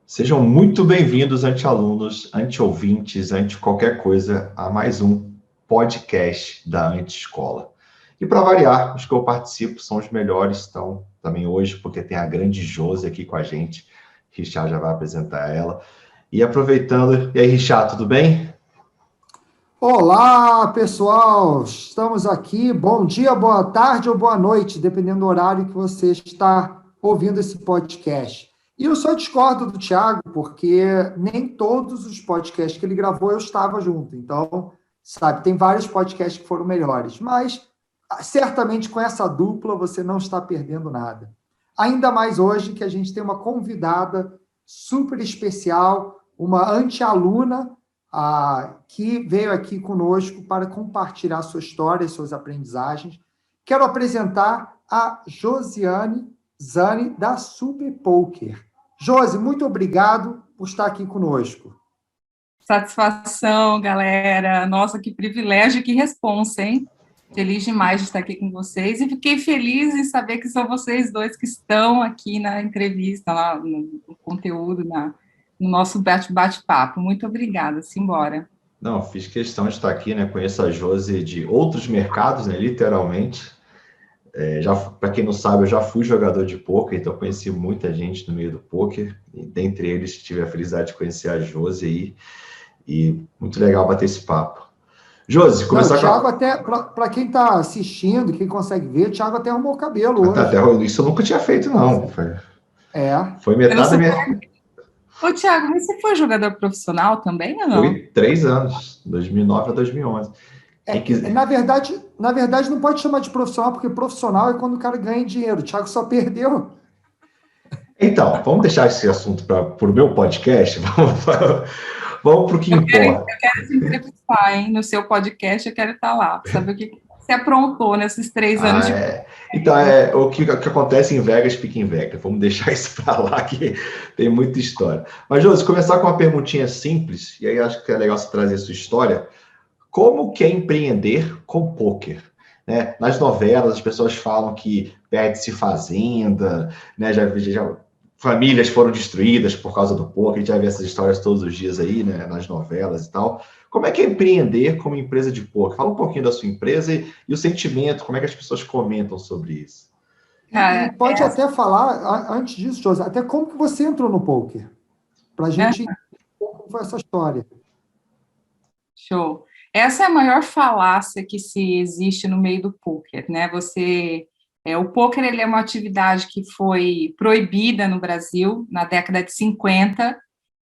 Sejam muito bem-vindos, anti-alunos, anti-ouvintes, anti-qualquer coisa, a mais um podcast da Anti-Escola. E para variar, os que eu participo são os melhores, estão também hoje, porque tem a grande Josi aqui com a gente. Richard já vai apresentar ela. E aproveitando, e aí, Richard, tudo bem? Olá, pessoal! Estamos aqui. Bom dia, boa tarde ou boa noite, dependendo do horário que você está ouvindo esse podcast. E eu só discordo do Thiago, porque nem todos os podcasts que ele gravou eu estava junto. Então, sabe, tem vários podcasts que foram melhores, mas certamente com essa dupla você não está perdendo nada. Ainda mais hoje que a gente tem uma convidada super especial, uma anti-aluna que veio aqui conosco para compartilhar sua história, suas aprendizagens. Quero apresentar a Josiane Zani, da Super Poker. Josi, muito obrigado por estar aqui conosco. Satisfação, galera. Nossa, que privilégio e que responsa, hein? Feliz demais de estar aqui com vocês e fiquei feliz em saber que são vocês dois que estão aqui na entrevista, lá no conteúdo, no nosso bate-papo. Muito obrigada, simbora. Não, fiz questão de estar aqui, né? Conheço a Josi de outros mercados, né? Literalmente. Para quem não sabe, eu já fui jogador de pôquer, então conheci muita gente no meio do pôquer, e dentre eles tive a felicidade de conhecer a Josi aí, e muito legal bater esse papo. Josi, Não, começar o com Thiago até, para quem está assistindo, quem consegue ver, o Thiago até arrumou o cabelo até hoje. isso eu nunca tinha feito, não. É. Foi Eu não metade da sou... minha. Ô, Thiago, mas você foi jogador profissional também ou não? Foi 3 anos, 2009 a 2011. Quem quiser. Na verdade, não pode chamar de profissional, porque profissional é quando o cara ganha dinheiro. O Thiago só perdeu. Então, vamos deixar esse assunto para o meu podcast? Vamos para o que importa. Eu quero te entrevistar, hein? No seu podcast, eu quero estar lá, para saber o que você aprontou nesses 3 anos de... Então, o que acontece em Vegas fica em Vegas. Vamos deixar isso para lá, que tem muita história. Mas, Josi, começar com uma perguntinha simples, e aí acho que é legal você trazer a sua história. Como que é empreender com pôquer? Né? Nas novelas, as pessoas falam que perde-se fazenda, né? Famílias foram destruídas por causa do pôquer. A gente já vê essas histórias todos os dias aí, né? Nas novelas e tal. Como é que é empreender como empresa de pôquer? Fala um pouquinho da sua empresa e o sentimento, como é que as pessoas comentam sobre isso? E Cara, pode até falar, antes disso, José, até como que você entrou no poker, para a gente entender como foi essa história. show. Essa é a maior falácia que se existe no meio do pôquer, né? O pôquer, ele é uma atividade que foi proibida no Brasil na década de 50,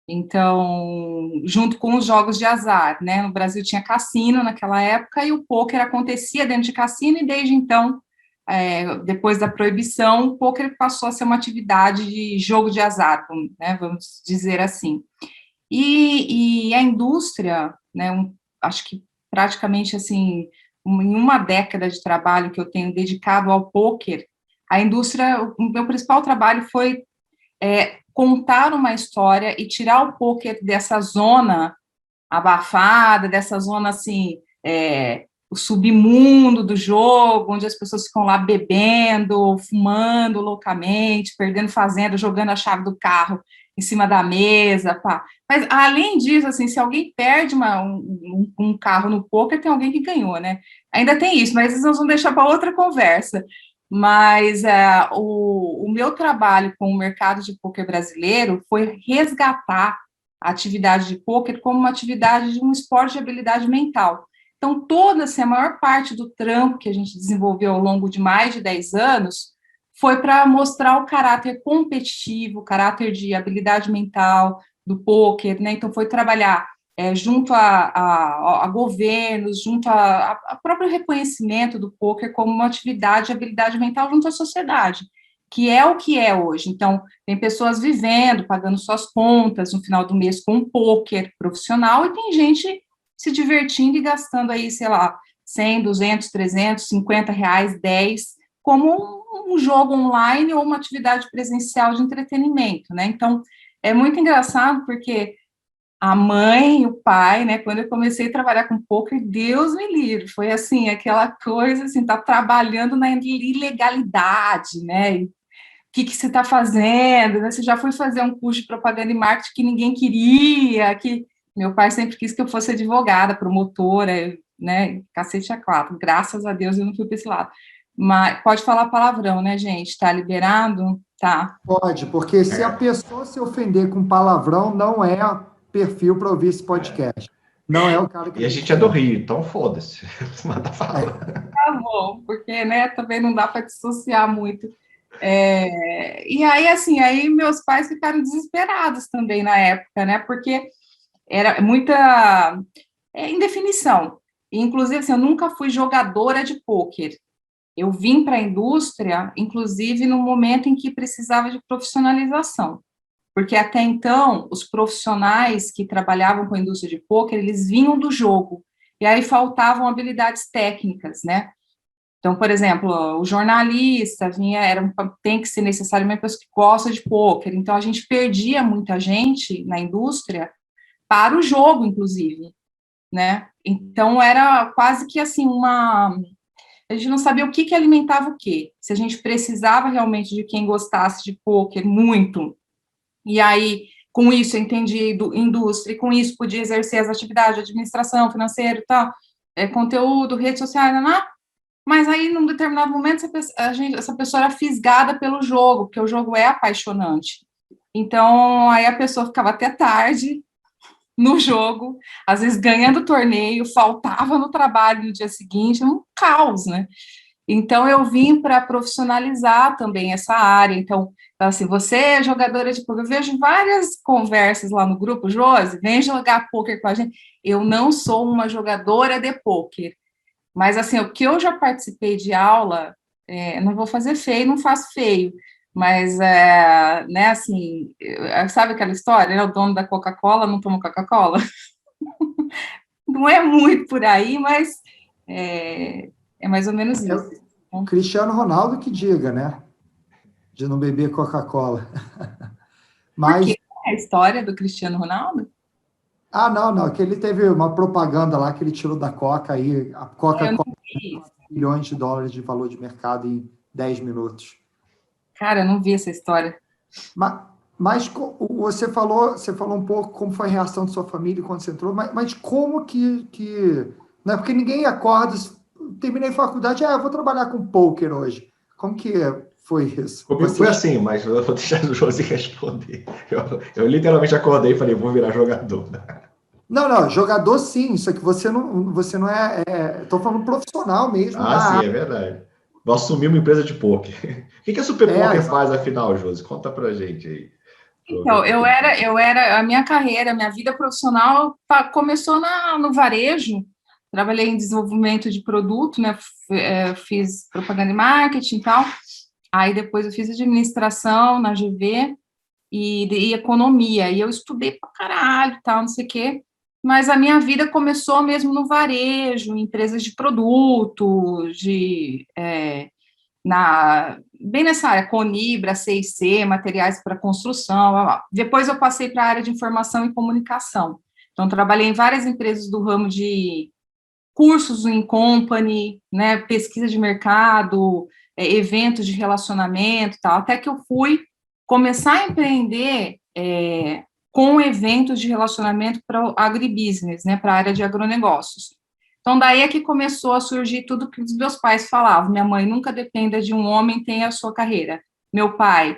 então, junto com os jogos de azar, né? No Brasil tinha cassino naquela época e o pôquer acontecia dentro de cassino e desde então, depois da proibição, o pôquer passou a ser uma atividade de jogo de azar, né? Vamos dizer assim. E a indústria, né, acho que praticamente assim, em uma década de trabalho que eu tenho dedicado ao pôquer, a indústria, o meu principal trabalho foi contar uma história e tirar o pôquer dessa zona abafada, dessa zona assim, o submundo do jogo, onde as pessoas ficam lá bebendo, fumando loucamente, perdendo fazenda, jogando a chave do carro em cima da mesa, pá. Mas, além disso, assim, se alguém perde um carro no poker, tem alguém que ganhou, né? Ainda tem isso, mas nós vamos deixar para outra conversa. Mas o meu trabalho com o mercado de poker brasileiro foi resgatar a atividade de pôquer como uma atividade de um esporte de habilidade mental. Então, a maior parte do trampo que a gente desenvolveu ao longo de mais de 10 anos foi para mostrar o caráter competitivo, o caráter de habilidade mental do pôquer, né? Então, foi trabalhar junto a governos, junto a próprio reconhecimento do pôquer como uma atividade de habilidade mental junto à sociedade, que é o que é hoje. Então, tem pessoas vivendo, pagando suas contas no final do mês com um pôquer profissional, e tem gente se divertindo e gastando aí, sei lá, 100, 200, 300, R$ 50, 10, como um jogo online ou uma atividade presencial de entretenimento, né? Então, é muito engraçado porque a mãe e o pai, né, quando eu comecei a trabalhar com pôquer, Deus me livre, foi assim, aquela coisa, assim, tá trabalhando na ilegalidade, né, que você está fazendo, né? Você já foi fazer um curso de propaganda e marketing que ninguém queria, que meu pai sempre quis que eu fosse advogada, promotora, né, cacete a quatro, graças a Deus eu não fui para esse lado. Mas pode falar palavrão, né, gente? Tá liberado? Tá. Pode, porque se a É, pessoa se ofender com palavrão, não é perfil para ouvir esse podcast. Não é o cara que e a a gente gente é do quer. Rio, então foda-se. Manda falar. Tá bom, porque, né, também não dá para dissociar muito. E aí, assim, aí meus pais ficaram desesperados também na época, né, porque era muita indefinição. Inclusive, assim, eu nunca fui jogadora de pôquer. Eu vim para a indústria, inclusive, no momento em que precisava de profissionalização. Porque até então, os profissionais que trabalhavam com a indústria de pôquer, eles vinham do jogo. E aí faltavam habilidades técnicas, né? Então, por exemplo, o jornalista vinha, tem que ser necessariamente uma pessoa que gosta de pôquer. Então, a gente perdia muita gente na indústria para o jogo, inclusive, né? Então, era quase que assim a gente não sabia o que alimentava o quê. Se a gente precisava realmente de quem gostasse de pôquer muito, e aí, com isso, eu entendi indústria, e com isso podia exercer as atividades de administração, financeiro e tal, conteúdo, redes sociais, mas aí, num determinado momento, essa pessoa era fisgada pelo jogo, porque o jogo é apaixonante. Então, aí a pessoa ficava até tarde no jogo, às vezes ganhando o torneio, faltava no trabalho no dia seguinte, um caos, né? Então, eu vim para profissionalizar também essa área. Então, assim, você é jogadora de poker. Eu vejo várias conversas lá no grupo, Josi, vem jogar poker com a gente. Eu não sou uma jogadora de poker, mas, assim, o que eu já participei de aula, não vou fazer feio, não faço feio, mas, né, assim, sabe aquela história, né, o dono da Coca-Cola não toma Coca-Cola? Não é muito por aí, mas é mais ou menos É isso. o Cristiano Ronaldo que diga, né? De não beber Coca-Cola. Por Mas, quê? É a história do Cristiano Ronaldo? não, que ele teve uma propaganda lá que ele tirou da Coca aí, a Eu não Coca-Cola vi isso. milhões de dólares de valor de mercado em 10 minutos. Cara, eu não vi essa história. Mas você falou um pouco como foi a reação da sua família quando você entrou, mas como que não é porque ninguém acorda, terminei faculdade, eu vou trabalhar com poker hoje. Como que foi isso? Comigo foi assim, mas eu vou deixar o Josi responder. Eu literalmente acordei e falei, vou virar jogador. Não, jogador sim, só que você não tô falando profissional mesmo Ah, da sim, área. é verdade. Vou assumir uma empresa de poker. O que a Super É, Poker faz, afinal, Josi? Conta pra gente aí. Então, a minha carreira, a minha vida profissional começou no varejo. Trabalhei em desenvolvimento de produto, né? Fiz propaganda e marketing e tal. Aí depois eu fiz administração na GV e economia. E eu estudei pra caralho, tal, não sei o quê. Mas a minha vida começou mesmo no varejo, em empresas de produto, bem nessa área, Conibra, C&C, materiais para construção. Blá, blá. Depois eu passei para a área de informação e comunicação. Então, trabalhei em várias empresas do ramo de cursos em company, né, pesquisa de mercado, eventos de relacionamento, tal, até que eu fui começar a empreender com eventos de relacionamento para o agribusiness, né, para a área de agronegócios. Então, daí é que começou a surgir tudo que os meus pais falavam. Minha mãe, nunca dependa de um homem, tenha a sua carreira. Meu pai,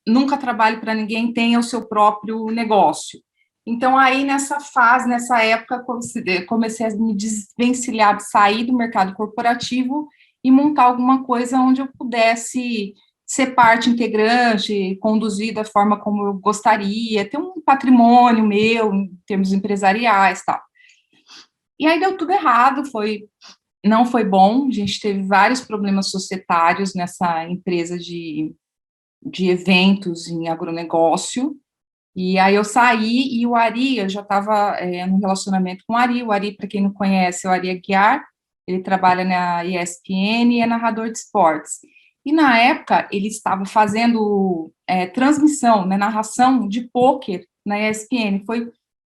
nunca trabalhe para ninguém, tenha o seu próprio negócio. Então, aí, nessa fase, nessa época, comecei a me desvencilhar, sair do mercado corporativo e montar alguma coisa onde eu pudesse ser parte integrante, conduzir da forma como eu gostaria, ter um patrimônio meu, em termos empresariais, tal. E aí deu tudo errado, não foi bom, a gente teve vários problemas societários nessa empresa de eventos em agronegócio, e aí eu saí, e o Ari, eu já estava num relacionamento com o Ari, para quem não conhece, é o Ari Aguiar, ele trabalha na ESPN e é narrador de esportes. E na época, ele estava fazendo transmissão, né, narração de pôquer na ESPN, foi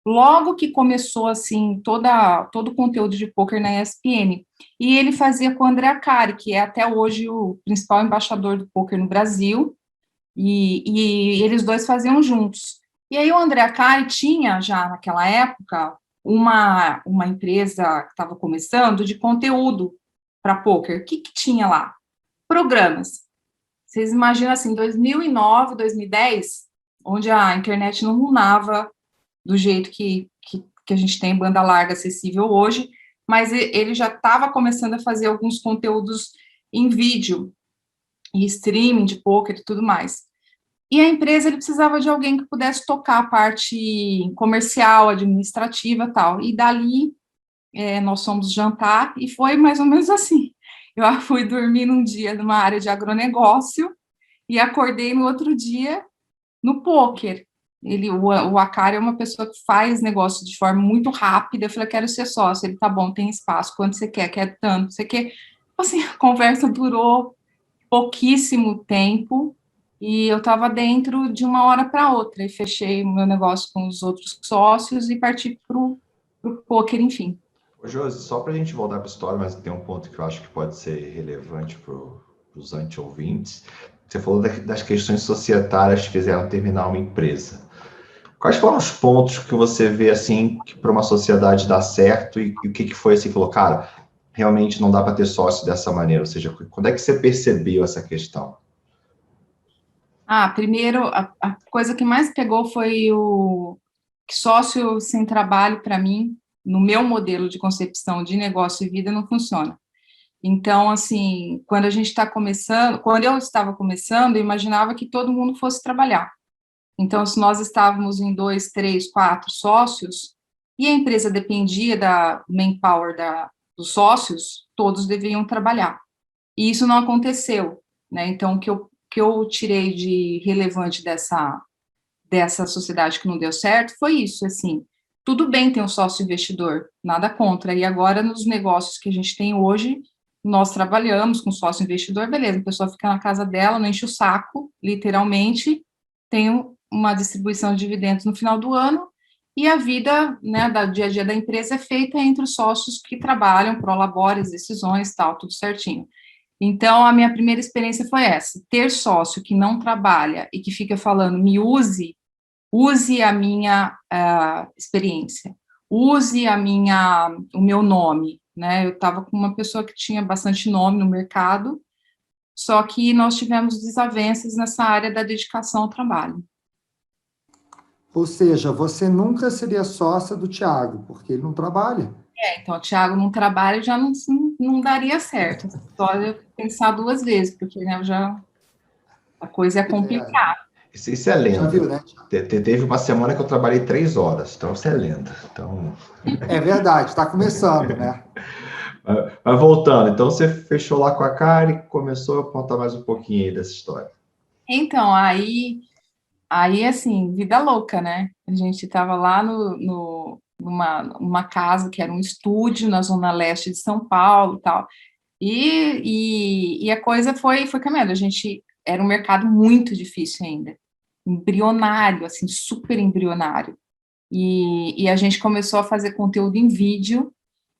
logo que começou, assim, todo o conteúdo de pôquer na ESPN. E ele fazia com o André Akari, que é até hoje o principal embaixador do pôquer no Brasil, e eles dois faziam juntos. E aí o André Akari tinha, já naquela época, uma empresa que estava começando de conteúdo para pôquer. O que tinha lá? Programas. Vocês imaginam, assim, 2009, 2010, onde a internet não runava do jeito que a gente tem banda larga acessível hoje, mas ele já estava começando a fazer alguns conteúdos em vídeo, e streaming de pôquer e tudo mais. E a empresa, ele precisava de alguém que pudesse tocar a parte comercial, administrativa e tal. E dali, nós fomos jantar, e foi mais ou menos assim. Eu fui dormir num dia numa área de agronegócio, e acordei no outro dia no pôquer. O Akari é uma pessoa que faz negócio de forma muito rápida. Eu falei, quero ser sócio. Ele, tá bom, tem espaço, quanto você quer? Quer tanto, você quer... Assim, a conversa durou pouquíssimo tempo, e eu estava dentro de uma hora para outra, e fechei o meu negócio com os outros sócios, e parti para o pôquer, enfim. Ô, Josi, só para a gente voltar para a história, mas tem um ponto que eu acho que pode ser relevante para os anti-ouvintes. Você falou das questões societárias que fizeram terminar uma empresa. Quais foram os pontos que você vê, assim, que para uma sociedade dar certo, e o que foi assim, que falou, cara, realmente não dá para ter sócio dessa maneira? Ou seja, quando é que você percebeu essa questão? Primeiro, a coisa que mais pegou foi o sócio sem trabalho, para mim, no meu modelo de concepção de negócio e vida, não funciona. Então, assim, quando a gente está começando, quando eu estava começando, eu imaginava que todo mundo fosse trabalhar. Então, se nós estávamos em 2, 3, 4 sócios, e a empresa dependia da manpower dos sócios, todos deveriam trabalhar. E isso não aconteceu, né? Então, o que eu tirei de relevante dessa sociedade que não deu certo foi isso, assim, tudo bem ter um sócio investidor, nada contra, e agora nos negócios que a gente tem hoje, nós trabalhamos com sócio investidor, beleza, a pessoa fica na casa dela, não enche o saco, literalmente, tem uma distribuição de dividendos no final do ano, e a vida, né, do dia a dia da empresa é feita entre os sócios que trabalham, prolabores, decisões, tal, tudo certinho. Então, a minha primeira experiência foi essa, ter sócio que não trabalha e que fica falando, me use a minha experiência, use o meu nome, né? Eu estava com uma pessoa que tinha bastante nome no mercado, só que nós tivemos desavenças nessa área da dedicação ao trabalho. Ou seja, você nunca seria sócia do Thiago, porque ele não trabalha. Então, o Thiago não trabalha, já não daria certo. Só eu pensar duas vezes, porque, né, a coisa é complicada. Isso é lenda. Já viu, né? Teve uma semana que eu trabalhei 3 horas, então isso é lenda. Então... É verdade, está começando, né? Mas voltando, então você fechou lá com a Kari, começou a contar mais um pouquinho aí dessa história. Então, aí assim, vida louca, né? A gente estava lá numa casa que era um estúdio na zona leste de São Paulo e tal, e a coisa foi caminhando. A gente era um mercado muito difícil ainda, embrionário, assim, super embrionário, e a gente começou a fazer conteúdo em vídeo,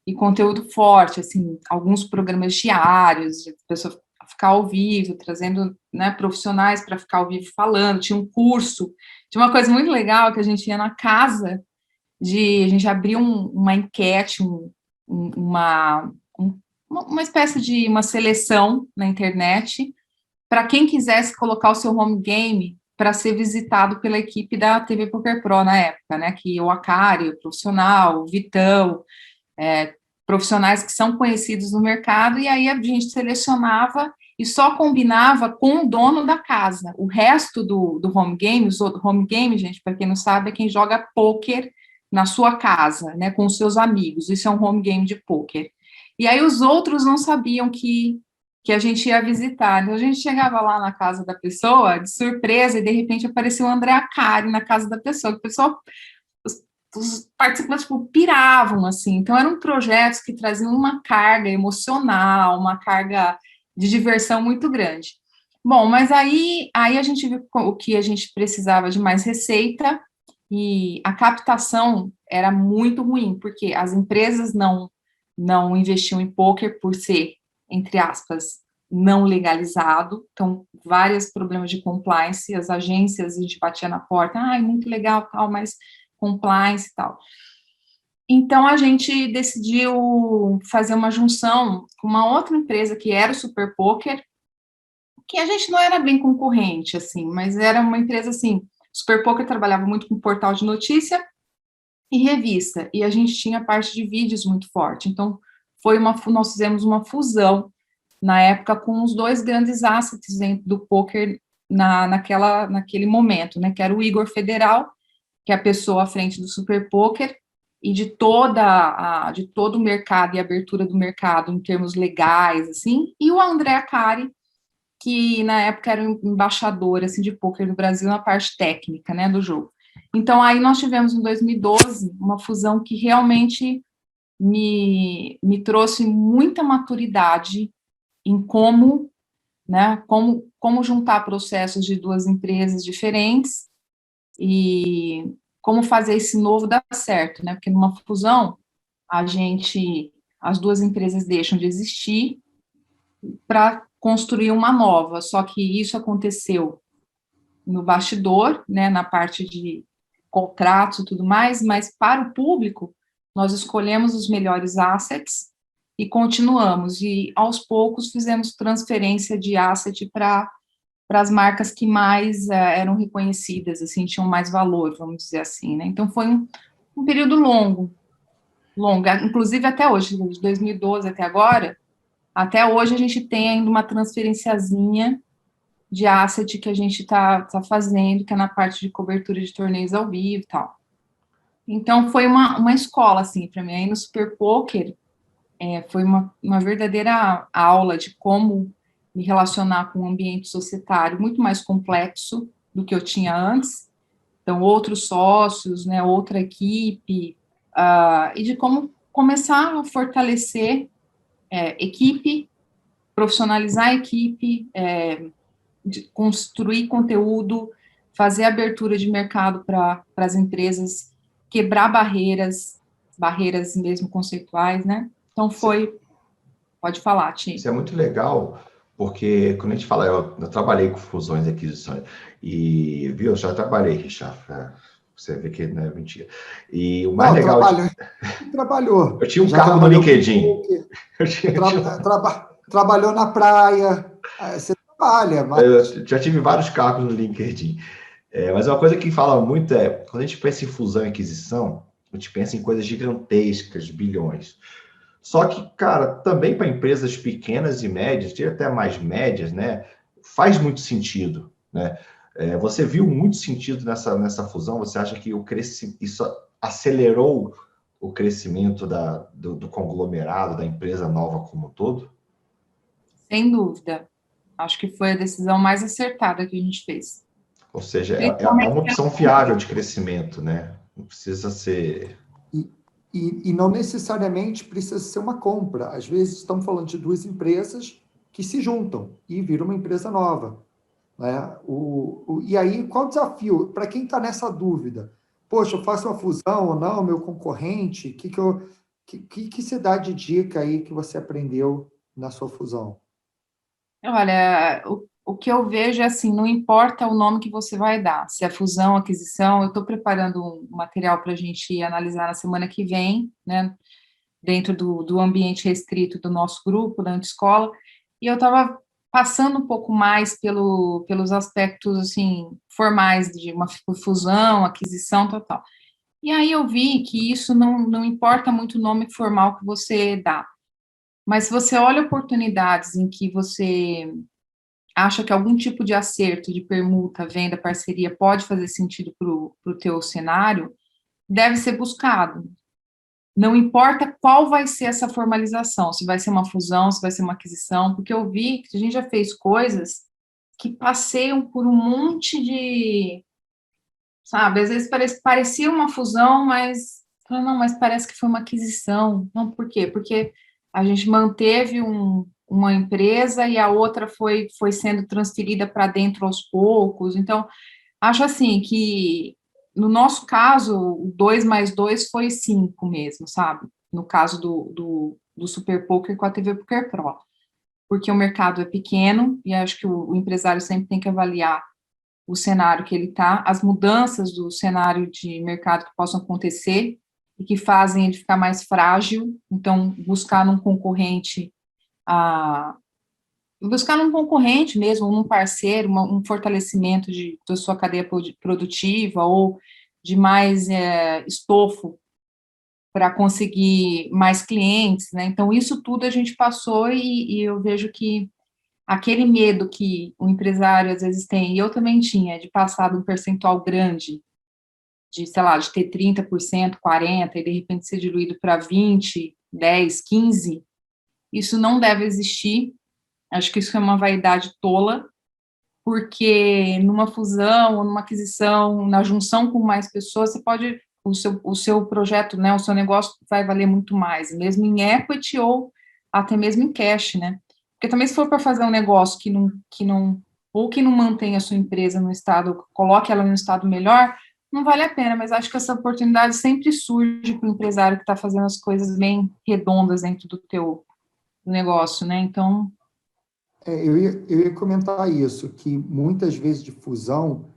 e conteúdo forte, assim, alguns programas diários, a pessoa ficar ao vivo, trazendo, né, profissionais para ficar ao vivo falando, tinha um curso, tinha uma coisa muito legal que a gente ia na casa, a gente abria uma enquete, uma espécie de uma seleção na internet, para quem quisesse colocar o seu home game para ser visitado pela equipe da TV Poker Pro na época, né, que o Akari, o profissional, o Vitão, profissionais que são conhecidos no mercado, e aí a gente selecionava e só combinava com o dono da casa. O resto do home game, home game, gente, para quem não sabe, é quem joga pôquer na sua casa, né, com os seus amigos. Isso é um home game de pôquer. E aí os outros não sabiam que a gente ia visitar. Então, a gente chegava lá na casa da pessoa, de surpresa, e de repente apareceu o André Akari na casa da pessoa. A pessoa... os participantes, tipo, piravam, assim. Então, eram projetos que traziam uma carga emocional, uma carga de diversão muito grande. Bom, mas aí a gente viu o que a gente precisava de mais receita, e a captação era muito ruim, porque as empresas não investiam em poker por ser, entre aspas, não legalizado, então, vários problemas de compliance, as agências, a gente batia na porta, muito legal, tal, mas compliance e tal. Então, a gente decidiu fazer uma junção com uma outra empresa, que era o Super Poker, que a gente não era bem concorrente, assim, mas era uma empresa, assim, Super Poker trabalhava muito com portal de notícia e revista, e a gente tinha a parte de vídeos muito forte, então, nós fizemos uma fusão, na época, com os dois grandes assets dentro do poker naquele momento, né, que era o Igor Federal, que é a pessoa à frente do Super Poker, e de todo o mercado e abertura do mercado em termos legais, assim, e o André Acari, que na época era um embaixador, assim, de poker no Brasil na parte técnica, né, do jogo. Então, aí nós tivemos, em 2012, uma fusão que realmente me trouxe muita maturidade em como, né, como juntar processos de duas empresas diferentes e como fazer esse novo dar certo, né, porque numa fusão, as duas empresas deixam de existir para construir uma nova, só que isso aconteceu no bastidor, né, na parte de contratos e tudo mais, mas para o público, nós escolhemos os melhores assets e continuamos, e aos poucos fizemos transferência de asset para as marcas que mais eram reconhecidas, assim, tinham mais valor, vamos dizer assim, né, então foi um período longo, inclusive até hoje, de 2012 até hoje a gente tem ainda uma transferenciazinha de asset que a gente está fazendo, que é na parte de cobertura de torneios ao vivo e tal. Então, foi uma escola, assim, para mim. Aí, no Super Poker, foi uma verdadeira aula de como me relacionar com um ambiente societário muito mais complexo do que eu tinha antes. Então, outros sócios, né, outra equipe, e de como começar a fortalecer equipe, profissionalizar a equipe, de construir conteúdo, fazer abertura de mercado para as empresas, quebrar barreiras mesmo conceituais, né? Então pode falar, Ti. Isso é muito legal, porque quando a gente fala, eu trabalhei com fusões e aquisições, e, viu, eu já trabalhei, Richard, você vê que não é mentira. E o mais legal... Trabalhou. Eu tinha um cargo no LinkedIn. Trabalhou na praia, você trabalha. Mas... Eu já tive vários cargos no LinkedIn. Mas uma coisa que fala muito quando a gente pensa em fusão e aquisição, a gente pensa em coisas gigantescas, bilhões. Só que, cara, também para empresas pequenas e médias, e até mais médias, né, faz muito sentido, né? Você viu muito sentido nessa fusão? Você acha que isso acelerou o crescimento do conglomerado, da empresa nova como um todo? Sem dúvida. Acho que foi a decisão mais acertada que a gente fez. Ou seja, é uma opção viável de crescimento, né? Não precisa ser... E não necessariamente precisa ser uma compra. Às vezes estamos falando de duas empresas que se juntam e viram uma empresa nova. Né? E aí, qual o desafio? Para quem está nessa dúvida, poxa, eu faço uma fusão ou não, meu concorrente, que você dá de dica aí que você aprendeu na sua fusão? Olha, o que eu vejo é assim, não importa o nome que você vai dar, se é fusão, aquisição, eu estou preparando um material para a gente analisar na semana que vem, né, dentro do ambiente restrito do nosso grupo, da Antiscola, e eu estava passando um pouco mais pelos aspectos, assim, formais de uma fusão, aquisição, tal. E aí eu vi que isso não importa muito o nome formal que você dá, mas se você olha oportunidades em que você acha que algum tipo de acerto, de permuta, venda, parceria pode fazer sentido para o teu cenário, deve ser buscado. Não importa qual vai ser essa formalização, se vai ser uma fusão, se vai ser uma aquisição, porque eu vi que a gente já fez coisas que passeiam por um monte de, sabe, às vezes parecia uma fusão, mas não, mas parece que foi uma aquisição. Não, por quê? Porque a gente manteve uma empresa e a outra foi sendo transferida para dentro aos poucos. Então, acho assim que no nosso caso, o 2 mais 2 foi 5 mesmo, sabe? No caso do Super Poker com a TV Poker Pro. Porque o mercado é pequeno e acho que o empresário sempre tem que avaliar o cenário que ele está, as mudanças do cenário de mercado que possam acontecer e que fazem ele ficar mais frágil, então buscar num concorrente mesmo, num parceiro, um fortalecimento da sua cadeia produtiva ou de mais estofo para conseguir mais clientes, né? Então, isso tudo a gente passou e eu vejo que aquele medo que o empresário às vezes tem, e eu também tinha, de passar de um percentual grande, de, sei lá, de ter 30%, 40%, e de repente ser diluído para 20%, 10%, 15%, isso não deve existir. Acho que isso é uma vaidade tola, porque numa fusão, ou numa aquisição, na junção com mais pessoas, você pode, o seu projeto, né, o seu negócio vai valer muito mais, mesmo em equity ou até mesmo em cash, né? Porque também se for para fazer um negócio que não mantém a sua empresa no estado, coloque ela no estado melhor, não vale a pena, mas acho que essa oportunidade sempre surge para o empresário que está fazendo as coisas bem redondas dentro do teu negócio, né? Então, eu ia comentar isso, que muitas vezes de fusão,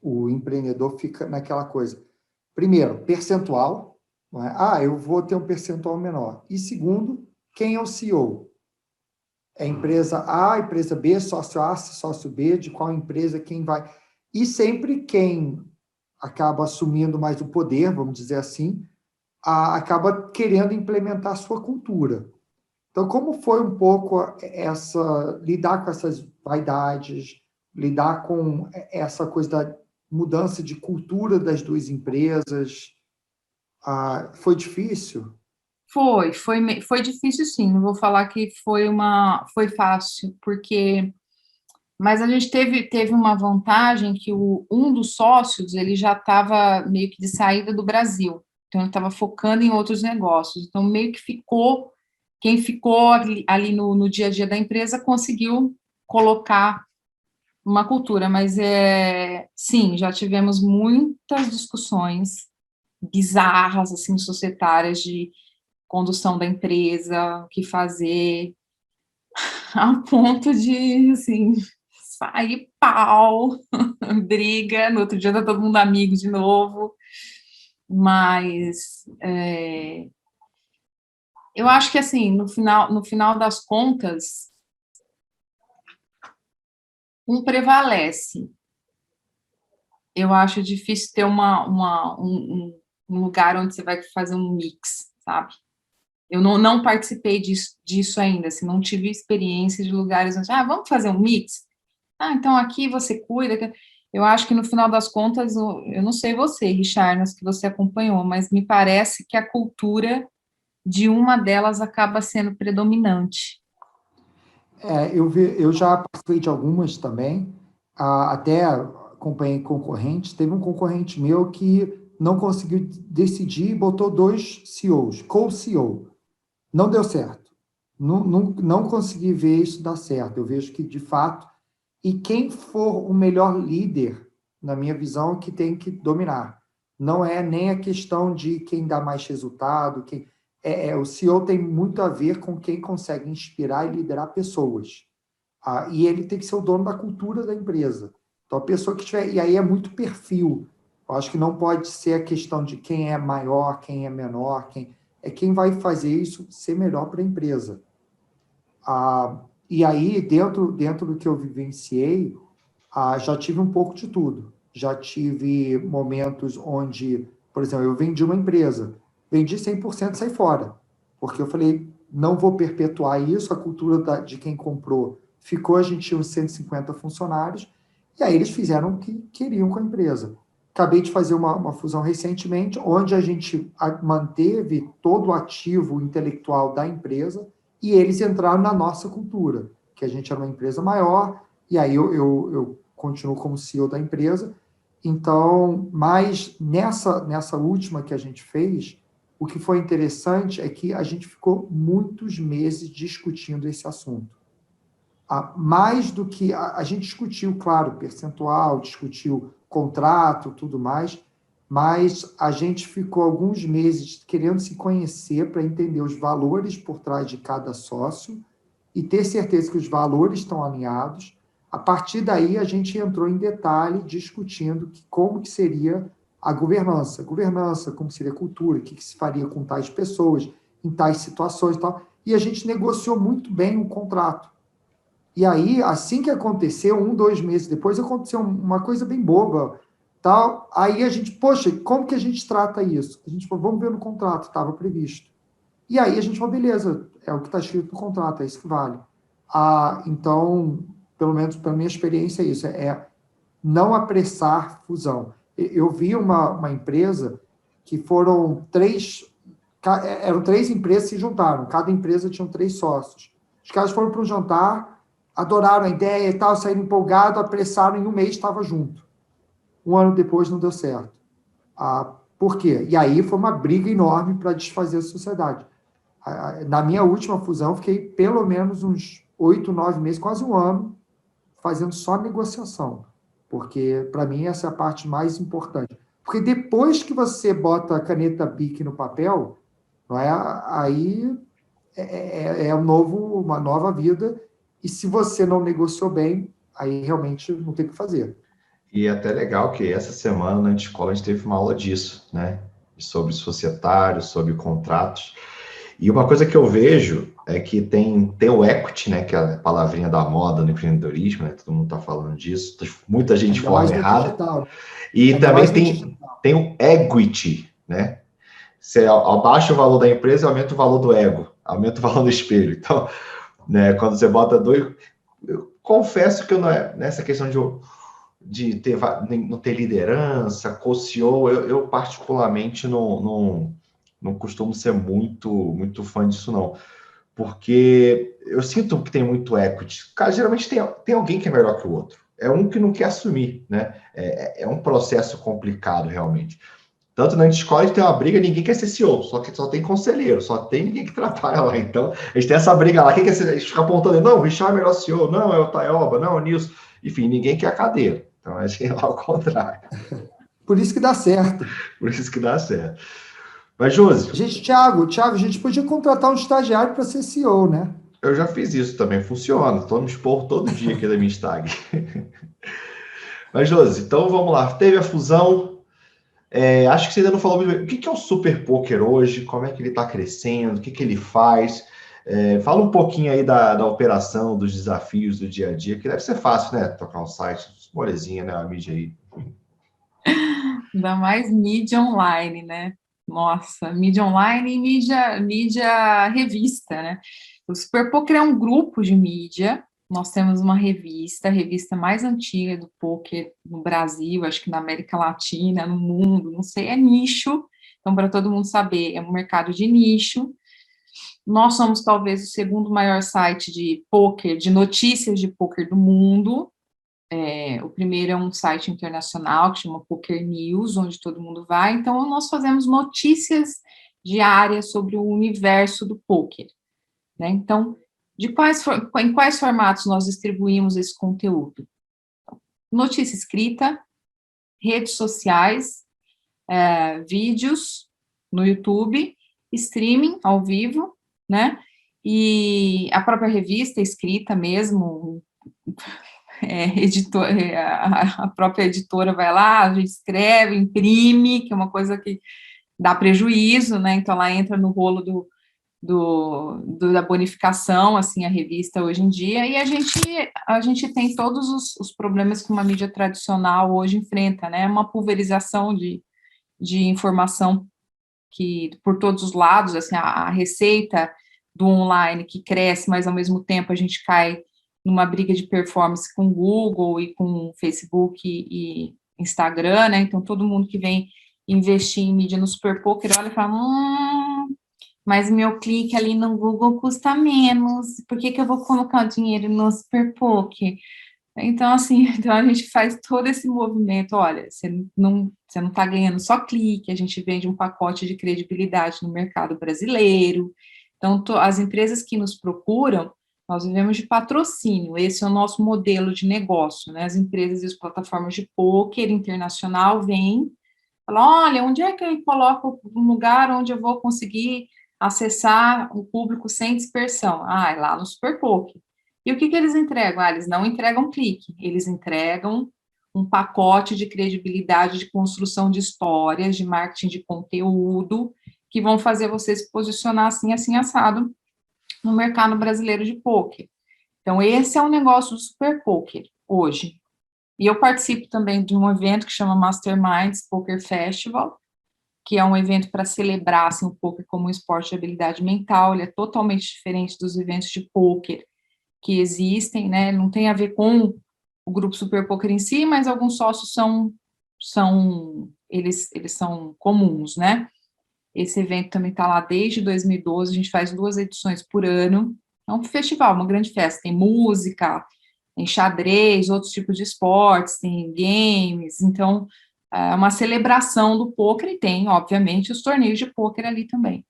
o empreendedor fica naquela coisa. Primeiro, percentual. Não é? Eu vou ter um percentual menor. E segundo, quem é o CEO? É empresa A, empresa B, sócio A, sócio B, de qual empresa, quem vai. E sempre quem acaba assumindo mais o poder, vamos dizer assim, acaba querendo implementar a sua cultura. Então, como foi um pouco lidar com essas vaidades, lidar com essa coisa da mudança de cultura das duas empresas? Foi difícil? Foi difícil, sim. Não vou falar que foi fácil, mas a gente teve uma vantagem que um dos sócios, ele já estava meio que de saída do Brasil, então ele estava focando em outros negócios, então meio que quem ficou ali no dia a dia da empresa conseguiu colocar uma cultura, mas sim, já tivemos muitas discussões bizarras, assim, societárias de condução da empresa, o que fazer, a ponto de, assim, sair pau, briga, no outro dia tá todo mundo amigo de novo, mas eu acho que, assim, no final das contas, um prevalece. Eu acho difícil ter um lugar onde você vai fazer um mix, sabe? Eu não participei disso ainda, assim, não tive experiência de lugares onde, vamos fazer um mix? Então aqui você cuida. Eu acho que no final das contas, eu não sei você, Richard, que você acompanhou, mas me parece que a cultura de uma delas acaba sendo predominante. Eu já participei de algumas também, até acompanhei concorrentes. Teve um concorrente meu que não conseguiu decidir e botou 2 CEOs, co-CEO. Não deu certo. Não consegui ver isso dar certo. Eu vejo que, de fato, e quem for o melhor líder, na minha visão, que tem que dominar. Não é nem a questão de quem dá mais resultado, o CEO tem muito a ver com quem consegue inspirar e liderar pessoas. E ele tem que ser o dono da cultura da empresa. Então, a pessoa que tiver... E aí é muito perfil. Eu acho que não pode ser a questão de quem é maior, quem é menor, quem vai fazer isso ser melhor para a empresa. E aí, dentro do que eu vivenciei, já tive um pouco de tudo. Já tive momentos onde, por exemplo, eu vendi uma empresa, vendi 100% e saí fora, porque eu falei, não vou perpetuar isso, a cultura de quem comprou ficou, a gente tinha uns 150 funcionários, e aí eles fizeram o que queriam com a empresa. Acabei de fazer uma fusão recentemente, onde a gente manteve todo o ativo intelectual da empresa, e eles entraram na nossa cultura, que a gente era uma empresa maior, e aí eu continuo como CEO da empresa. Então, mas nessa última que a gente fez, o que foi interessante é que a gente ficou muitos meses discutindo esse assunto. Mais do que... A gente discutiu, claro, percentual, discutiu contrato, tudo mais, mas a gente ficou alguns meses querendo se conhecer para entender os valores por trás de cada sócio e ter certeza que os valores estão alinhados. A partir daí, a gente entrou em detalhe discutindo como que seria a governança, como seria a cultura, o que se faria com tais pessoas, em tais situações e tal. E a gente negociou muito bem o contrato. E aí, assim que aconteceu, 2 meses depois, aconteceu uma coisa bem boba, tal. Aí a gente, poxa, como que a gente trata isso? A gente falou, vamos ver no contrato, estava previsto. E aí a gente falou, beleza, é o que está escrito no contrato, é isso que vale. Então, pelo menos para minha experiência, é isso, é não apressar fusão. Eu vi uma empresa que eram 3 empresas que se juntaram, cada empresa tinha 3 sócios. Os caras foram para um jantar, adoraram a ideia e tal, saíram empolgados, apressaram, em 1 mês estava junto. 1 ano depois não deu certo. Por quê? E aí foi uma briga enorme para desfazer a sociedade. Na minha última fusão, fiquei pelo menos uns 8, 9 meses, quase 1 ano, fazendo só negociação, porque para mim essa é a parte mais importante. Porque depois que você bota a caneta BIC no papel, não é? Aí uma nova vida, e se você não negociou bem, aí realmente não tem o que fazer. E é até legal que essa semana na escola a gente teve uma aula disso, né? Sobre societários, sobre contratos. E uma coisa que eu vejo é que tem o equity, né? Que é a palavrinha da moda no empreendedorismo, né? Todo mundo está falando disso, muita gente de forma errada. Digital. E também tem o equity, né? Você abaixa o valor da empresa, aumenta o valor do ego, aumenta o valor do espelho. Então, né, quando você bota 2... Eu confesso que eu não é nessa questão de não ter liderança, co-CEO, eu particularmente não costumo ser muito fã disso, não. Porque eu sinto que tem muito equity. Cara, geralmente tem alguém que é melhor que o outro. É um que não quer assumir, né? É um processo complicado, realmente. Tanto na escola a gente tem uma briga, ninguém quer ser CEO, só que só tem conselheiro, só tem ninguém que trabalha lá. Então, a gente tem essa briga lá, quem quer ser, a gente fica apontando, não, o Richard é melhor CEO, não, é o Taioba, não, é o Nilson. Enfim, ninguém quer a cadeira. Então, acho que é lá o contrário. Por isso que dá certo. Por isso que dá certo. Mas, Josi... Thiago, a gente podia contratar um estagiário para ser CEO, né? Eu já fiz isso também, funciona. Estou me expondo todo dia aqui da minha Instagram. Mas, Josi, então vamos lá. Teve a fusão. Acho que você ainda não falou muito bem. O que é o Super Poker hoje? Como é que ele está crescendo? O que ele faz? Fala um pouquinho aí da operação, dos desafios do dia a dia, que deve ser fácil, né? Tocar um site, molezinha, né? A mídia aí. Ainda mais mídia online, né? Nossa, mídia online e mídia revista, né? O Super Poker é um grupo de mídia. Nós temos uma revista, a revista mais antiga do poker no Brasil, acho que na América Latina, no mundo, não sei, é nicho. Então, para todo mundo saber, é um mercado de nicho. Nós somos talvez o segundo maior site de poker, de notícias de poker do mundo. O primeiro é um site internacional que chama Poker News, onde todo mundo vai. Então, nós fazemos notícias diárias sobre o universo do poker, né? Então, em quais formatos nós distribuímos esse conteúdo? Notícia escrita, redes sociais, vídeos no YouTube, streaming ao vivo, né? E a própria revista escrita mesmo, a própria editora vai lá, a gente escreve, imprime, que é uma coisa que dá prejuízo, né? Então, ela entra no rolo da bonificação, assim, a revista hoje em dia, e a gente tem todos os problemas que uma mídia tradicional hoje enfrenta, né? Uma pulverização de informação que, por todos os lados, assim, a receita do online que cresce, mas, ao mesmo tempo, a gente cai numa briga de performance com Google e com Facebook e Instagram, né? Então, todo mundo que vem investir em mídia no Super Poker olha e fala, mas meu clique ali no Google custa menos, por que eu vou colocar o dinheiro no Super Poker? Então, assim, a gente faz todo esse movimento, olha, você não está ganhando só clique, a gente vende um pacote de credibilidade no mercado brasileiro. Então, as empresas que nos procuram, Nós vivemos de patrocínio, esse é o nosso modelo de negócio, né? As empresas e as plataformas de pôquer internacional vêm, falam, olha, onde é que eu coloco um lugar onde eu vou conseguir acessar o público sem dispersão? Ah, é lá no Super Poker. E o que eles entregam? Ah, eles não entregam clique, eles entregam um pacote de credibilidade, de construção de histórias, de marketing de conteúdo, que vão fazer você se posicionar assim, assim, assado, no mercado brasileiro de pôquer. Então, esse é o negócio do Super Poker, hoje. E eu participo também de um evento que chama Masterminds Poker Festival, que é um evento para celebrar assim, o poker como um esporte de habilidade mental. Ele é totalmente diferente dos eventos de poker que existem, né? Não tem a ver com o grupo Super Poker em si, mas alguns sócios eles são comuns, né? Esse evento também está lá desde 2012, a gente faz 2 edições por ano. É um festival, uma grande festa, tem música, tem xadrez, outros tipos de esportes, tem games, então é uma celebração do pôquer e tem, obviamente, os torneios de pôquer ali também.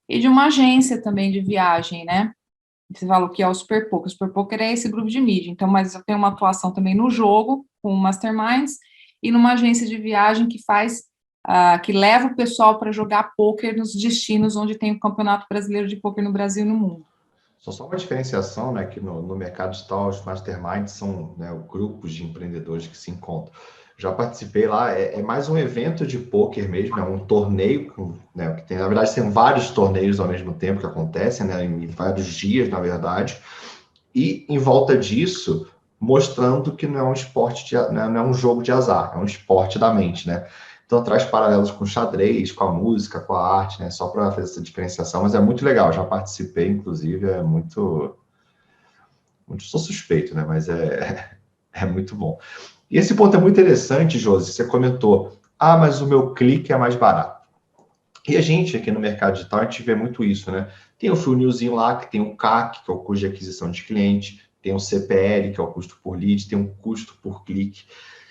E de uma agência também de viagem, né? Você falou que é o Super Poker. O Super Poker é esse grupo de mídia, então, mas eu tenho uma atuação também no jogo, com o Masterminds, e numa agência de viagem que faz, que leva o pessoal para jogar pôquer nos destinos onde tem o Campeonato Brasileiro de Pôquer no Brasil e no mundo. Só uma diferenciação, né, que no mercado digital os masterminds são, né, grupos de empreendedores que se encontram. Já participei lá, é mais um evento de pôquer mesmo, é um torneio, né, que tem, na verdade, tem vários torneios ao mesmo tempo que acontecem, né, em vários dias, na verdade, e em volta disso, mostrando que não é um esporte, não é um jogo de azar, é um esporte da mente, né? Então traz paralelos com o xadrez, com a música, com a arte, né? Só para fazer essa diferenciação, mas é muito legal. Já participei, inclusive, é muito sou suspeito, né? Mas é muito bom. E esse ponto é muito interessante, Josi. Você comentou, mas o meu clique é mais barato. E a gente aqui no mercado digital, a gente vê muito isso, né? Tem o funilzinho lá, que tem o CAC, que é o custo de aquisição de cliente, tem o CPL, que é o custo por lead, tem um custo por clique.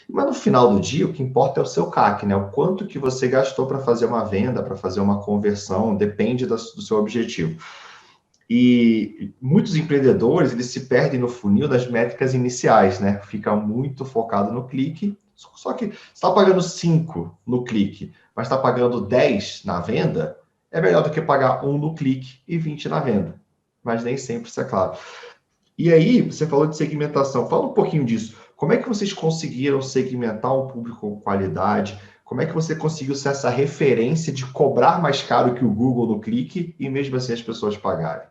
Mas no final do dia, o que importa é o seu CAC, né? O quanto que você gastou para fazer uma venda, para fazer uma conversão, depende do seu objetivo. E muitos empreendedores, eles se perdem no funil das métricas iniciais, né? Fica muito focado no clique, só que você está pagando 5 no clique, mas está pagando 10 na venda, é melhor do que pagar 1 no clique e 20 na venda. Mas nem sempre isso é claro. E aí, você falou de segmentação. Fala um pouquinho disso. Como é que vocês conseguiram segmentar um público com qualidade? Como é que você conseguiu ser essa referência de cobrar mais caro que o Google no clique e mesmo assim as pessoas pagarem?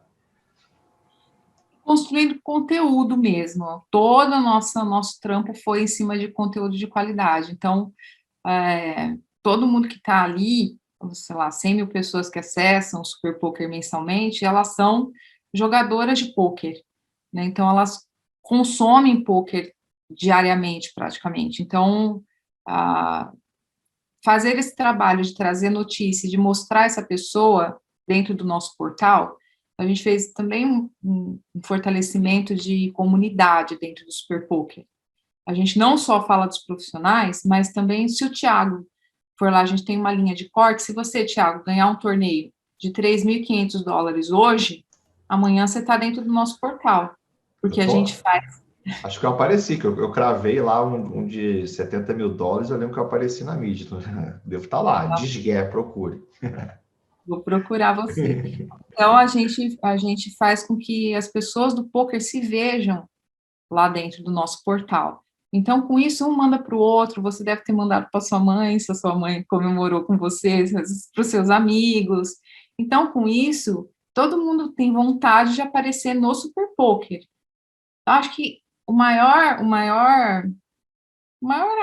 Construindo conteúdo mesmo. Todo o nosso trampo foi em cima de conteúdo de qualidade. Então, todo mundo que está ali, sei lá, 100 mil pessoas que acessam o Super Poker mensalmente, elas são jogadoras de pôquer, né? Então, elas consomem pôquer diariamente, praticamente. Então, fazer esse trabalho de trazer notícia, de mostrar essa pessoa dentro do nosso portal, a gente fez também um fortalecimento de comunidade dentro do Super Poker. A gente não só fala dos profissionais, mas também se o Thiago for lá, a gente tem uma linha de corte, se você, Thiago, ganhar um torneio de $3.500 hoje, amanhã você está dentro do nosso portal, porque a gente faz... Acho que eu apareci, que eu cravei lá um de $70 mil, eu lembro que eu apareci na mídia, devo estar lá, Disgué, procure. Vou procurar você. Então, a gente faz com que as pessoas do poker se vejam lá dentro do nosso portal. Então, com isso, um manda para o outro, você deve ter mandado para sua mãe, se a sua mãe comemorou com você, para os seus amigos. Então, com isso, todo mundo tem vontade de aparecer no Super Poker. Eu acho que o maior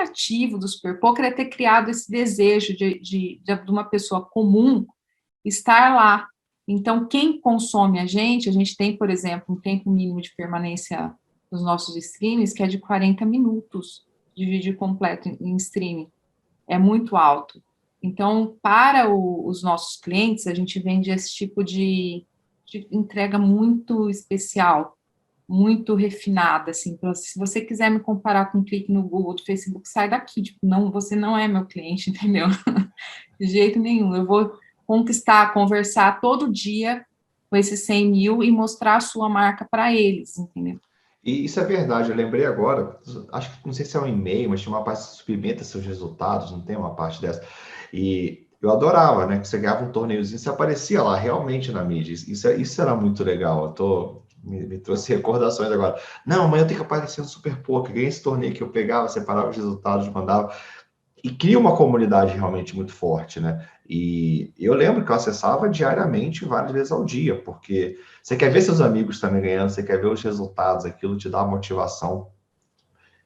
ativo do Super Poker é ter criado esse desejo de uma pessoa comum estar lá. Então, quem consome a gente tem, por exemplo, um tempo mínimo de permanência nos nossos streams, que é de 40 minutos de vídeo completo em streaming. É muito alto. Então, para os nossos clientes, a gente vende esse tipo de entrega muito especial, muito refinada, assim. Então, se você quiser me comparar com um clique no Google, do Facebook, sai daqui. Tipo, não, você não é meu cliente, entendeu? De jeito nenhum. Eu vou conquistar, conversar todo dia com esses 100 mil e mostrar a sua marca para eles, entendeu? E isso é verdade, eu lembrei agora, acho que não sei se é um e-mail, mas tinha uma parte que submeta seus resultados, não tem uma parte dessa. E eu adorava, né? Que você ganhava um torneiozinho, você aparecia lá realmente na mídia. Isso era muito legal. Me trouxe recordações agora. Não, amanhã eu tenho que aparecer no Super Poker. Ganhei esse torneio que eu pegava, separava os resultados, mandava. E cria uma comunidade realmente muito forte, né? E eu lembro que eu acessava diariamente, várias vezes ao dia, porque você quer ver seus amigos também ganhando, você quer ver os resultados, aquilo te dá motivação.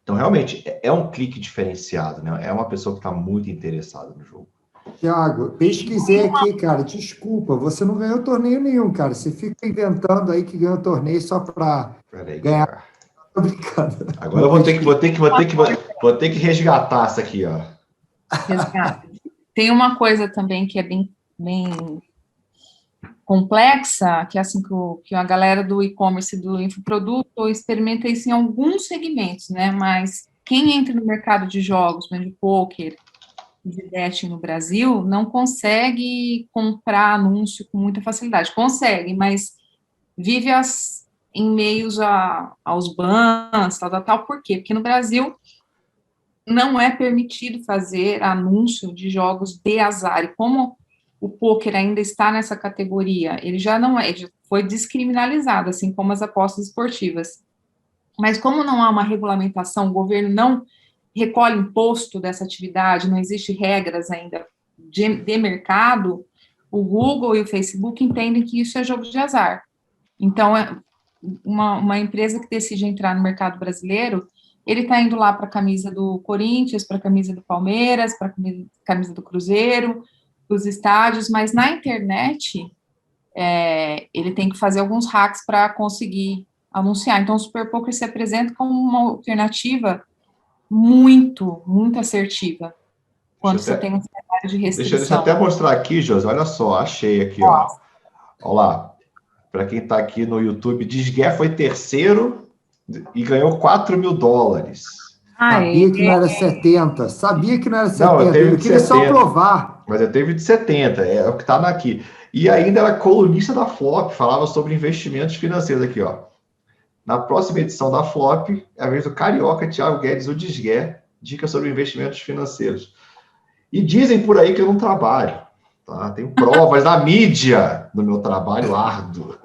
Então, realmente, é um clique diferenciado, né? É uma pessoa que está muito interessada no jogo. Tiago, pesquisei aqui, cara. Desculpa, você não ganhou torneio nenhum, cara. Você fica inventando aí que ganhou torneio só para Peraí, ganhar. cara. Tô brincando. Agora eu vou ter que resgatar essa aqui, ó. Resgate. Tem uma coisa também que é bem complexa, que é assim que a galera do e-commerce do infoproduto experimenta isso em alguns segmentos, né? Mas quem entra no mercado de jogos, de poker, de betting no Brasil, não consegue comprar anúncio com muita facilidade. Consegue, mas vive em meios aos bans, tal. Por quê? Porque no Brasil não é permitido fazer anúncio de jogos de azar. E como o pôquer ainda está nessa categoria, ele já não é, já foi descriminalizado, assim como as apostas esportivas. Mas como não há uma regulamentação, o governo não recolhe imposto dessa atividade, não existe regras ainda de mercado, o Google e o Facebook entendem que isso é jogo de azar. Então, uma empresa que decide entrar no mercado brasileiro, ele está indo lá para a camisa do Corinthians, para a camisa do Palmeiras, para a camisa do Cruzeiro, os estádios, mas na internet, ele tem que fazer alguns hacks para conseguir anunciar. Então, o Super Poker se apresenta como uma alternativa muito assertiva, quando você tem um cenário de restrição. Deixa eu até mostrar aqui, Josi, olha só, achei aqui, ó. Olha lá, para quem está aqui no YouTube, Disgué foi terceiro e ganhou $4 mil. Sabia que não era 70. Sabia que não era 70. Não, eu queria 70, só provar. Mas eu teve de 70, é o que está aqui. E ainda era colunista da Flop, falava sobre investimentos financeiros aqui, ó. Na próxima edição da Flop, é a vez do carioca Thiago Guedes, o Disgué, dica sobre investimentos financeiros. E dizem por aí que eu não trabalho, tá? Tenho provas da mídia do meu trabalho árduo.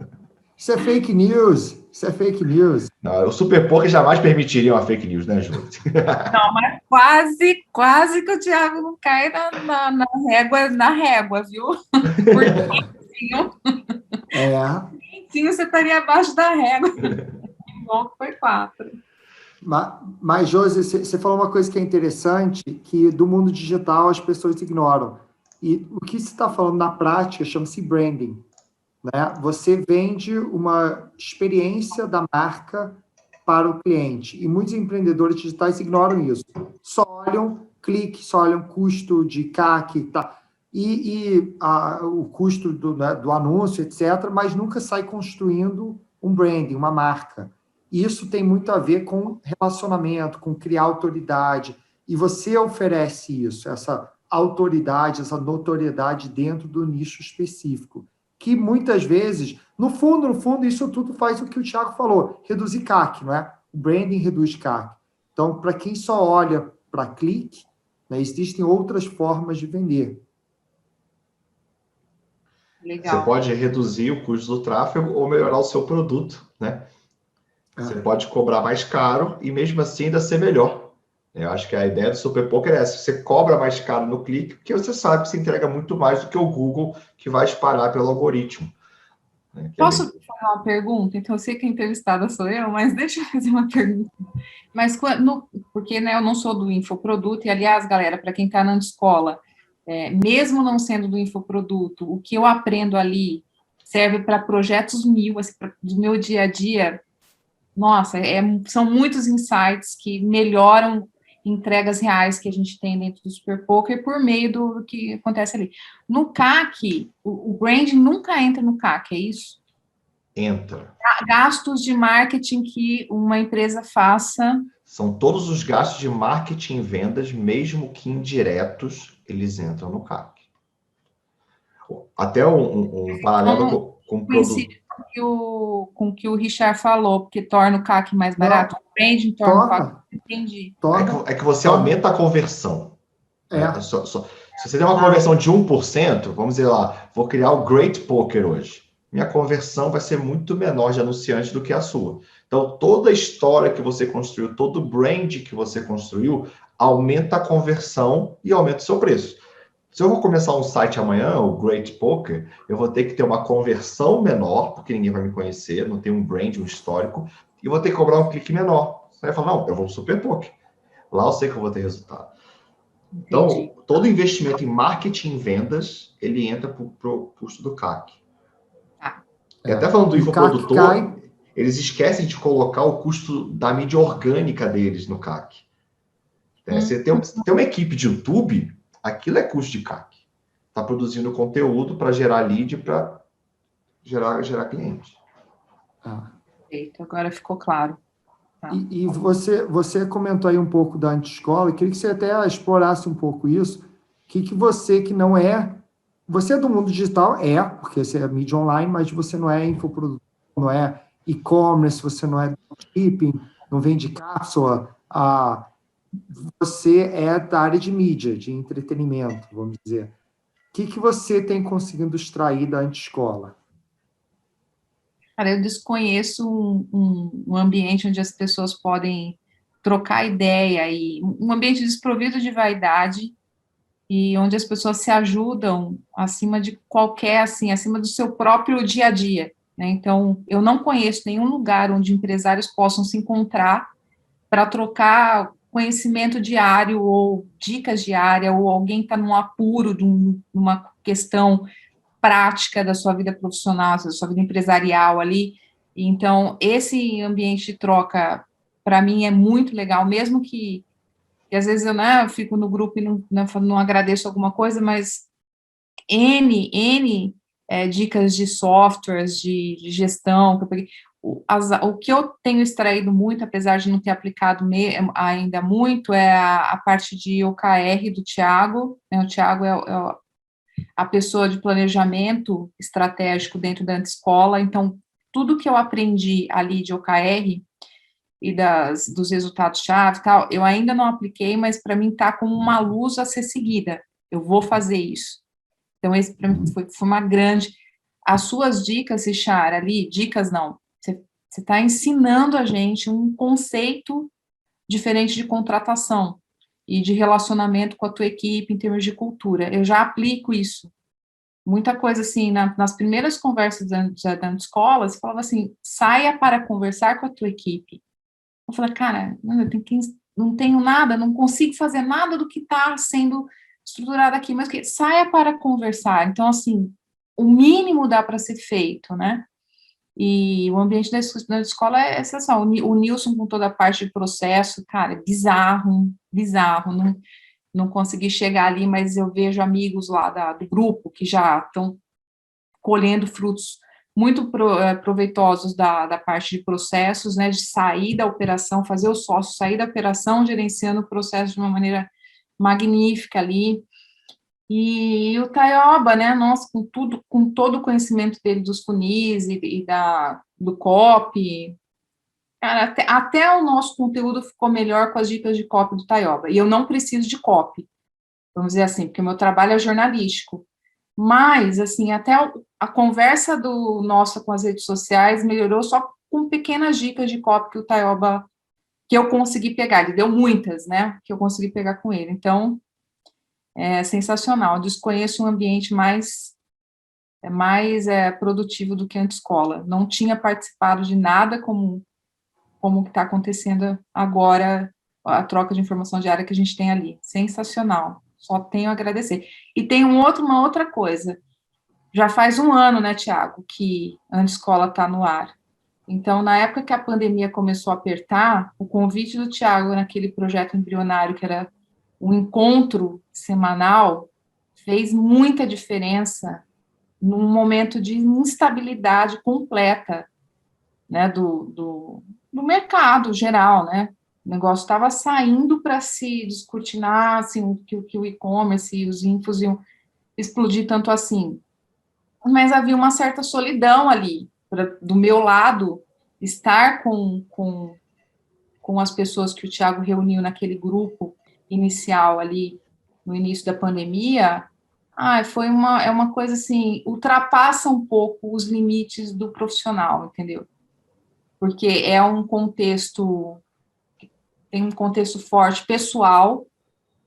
Isso é fake news. Isso é fake news. Não, o Super Poker jamais permitiria uma fake news, né, Júlio? Não, mas quase que o Thiago não cai na régua, viu? Porque você estaria abaixo da régua. Que bom que foi 4. Mas, Josi, você falou uma coisa que é interessante, que do mundo digital as pessoas ignoram. E o que você está falando na prática chama-se branding. Né? Você vende uma experiência da marca para o cliente. E muitos empreendedores digitais ignoram isso. Só olham clique, só olham custo de CAC, tá? O custo do anúncio, etc., mas nunca sai construindo um branding, uma marca. Isso tem muito a ver com relacionamento, com criar autoridade. E você oferece isso, essa autoridade, essa notoriedade dentro do nicho específico. Que muitas vezes, no fundo, isso tudo faz o que o Thiago falou, reduzir CAC, não é? O branding reduz CAC. Então, para quem só olha para clique, né, existem outras formas de vender. Legal. Você pode reduzir o custo do tráfego ou melhorar o seu produto, né? Você pode cobrar mais caro e mesmo assim ainda ser melhor. Eu acho que a ideia do Super Poker é essa. Você cobra mais caro no clique, porque você sabe que você entrega muito mais do que o Google, que vai espalhar pelo algoritmo. Posso fazer uma pergunta? Então, eu sei que a entrevistada sou eu, mas deixa eu fazer uma pergunta. Mas, porque eu não sou do infoproduto, e, aliás, galera, para quem está na escola, mesmo não sendo do infoproduto, o que eu aprendo ali serve para projetos mil, assim, do meu dia a dia. Nossa, são muitos insights que melhoram entregas reais que a gente tem dentro do Super Poker por meio do que acontece ali. No CAC, o branding nunca entra no CAC, é isso? Entra. Gastos de marketing que uma empresa faça. São todos os gastos de marketing e vendas, mesmo que indiretos, eles entram no CAC. Até um paralelo com coincide com o que o Richard falou, porque torna o CAC mais barato, o branding torna o CAC, entendi. É que você aumenta a conversão. Se você tem uma conversão de 1%, vamos dizer lá, vou criar o Great Poker hoje. Minha conversão vai ser muito menor de anunciante do que a sua. Então, toda a história que você construiu, todo o brand que você construiu, aumenta a conversão e aumenta o seu preço. Se eu vou começar um site amanhã, o Great Poker, eu vou ter que ter uma conversão menor, porque ninguém vai me conhecer, não tem um brand, um histórico, e vou ter que cobrar um clique menor. Você vai falar, não, eu vou pro Super Poker. Lá eu sei que eu vou ter resultado. Entendi. Então, todo investimento em marketing e vendas, ele entra pro custo do CAC. E até falando do infoprodutor, eles esquecem de colocar o custo da mídia orgânica deles no CAC. Você tem uma equipe de YouTube, aquilo é custo de CAC. Está produzindo conteúdo para gerar lead, para gerar cliente. Perfeito, agora ficou claro. E você comentou aí um pouco da antescola, eu queria que você até explorasse um pouco isso. Que você que não é... Você é do mundo digital? Porque você é mídia online, mas você não é infoprodutor, não é e-commerce, você não é shipping, não vende cápsula. Você é da área de mídia, de entretenimento, vamos dizer. O que você tem conseguido extrair da antescola? Cara, eu desconheço um ambiente onde as pessoas podem trocar ideia, e um ambiente desprovido de vaidade, e onde as pessoas se ajudam acima de qualquer, assim, acima do seu próprio dia a dia, né? Então, eu não conheço nenhum lugar onde empresários possam se encontrar para trocar conhecimento diário, ou dicas diárias, ou alguém está num apuro de uma questão prática da sua vida profissional, da sua vida empresarial ali. Então, esse ambiente de troca, para mim, é muito legal, mesmo que às vezes eu fico no grupo e não agradeço alguma coisa, mas dicas de softwares, de gestão, que eu peguei. O que eu tenho extraído muito, apesar de não ter aplicado ainda muito, é a parte de OKR do Thiago, né? O Thiago é a pessoa de planejamento estratégico dentro da escola, então, tudo que eu aprendi ali de OKR e dos resultados-chave e tal, eu ainda não apliquei, mas para mim está como uma luz a ser seguida, eu vou fazer isso. Então, esse para mim foi uma grande... As suas dicas, Richard, ali, dicas não, você está ensinando a gente um conceito diferente de contratação e de relacionamento com a tua equipe em termos de cultura. Eu já aplico isso. Muita coisa assim, nas primeiras conversas da escola, você falava assim, saia para conversar com a tua equipe. Eu falei, cara, não tenho nada, não consigo fazer nada do que está sendo estruturado aqui, mas que saia para conversar. Então, assim, o mínimo dá para ser feito, né? E o ambiente da escola é exceção. O Nilson, com toda a parte de processo, cara, é bizarro, não consegui chegar ali, mas eu vejo amigos lá do grupo que já estão colhendo frutos muito proveitosos da parte de processos, né, de sair da operação, fazer o sócio sair da operação, gerenciando o processo de uma maneira magnífica ali. E o Taioba, né, nossa, com todo o conhecimento dele dos funis e do copy, cara, até o nosso conteúdo ficou melhor com as dicas de copy do Taioba. E eu não preciso de copy, vamos dizer assim, porque o meu trabalho é jornalístico. Mas, assim, até a conversa nossa com as redes sociais melhorou só com pequenas dicas de copy que o Taioba, que eu consegui pegar. Ele deu muitas, né, que eu consegui pegar com ele. Então, é sensacional. Eu desconheço um ambiente mais produtivo do que a escola. Não tinha participado de nada como que está acontecendo agora, a troca de informação diária que a gente tem ali. Sensacional. Só tenho a agradecer. E tem uma outra coisa. Já faz um ano, né, Tiago, que a escola está no ar. Então, na época que a pandemia começou a apertar, o convite do Tiago naquele projeto embrionário, que era um encontro semanal, fez muita diferença num momento de instabilidade completa, né, do mercado geral, né? O negócio estava saindo para se descortinar, assim, que o e-commerce e os infos iam explodir tanto assim. mas havia uma certa solidão ali, do meu lado, estar com as pessoas que o Tiago reuniu naquele grupo inicial ali, no início da pandemia, é uma coisa assim, ultrapassa um pouco os limites do profissional, entendeu? Porque tem um contexto forte pessoal,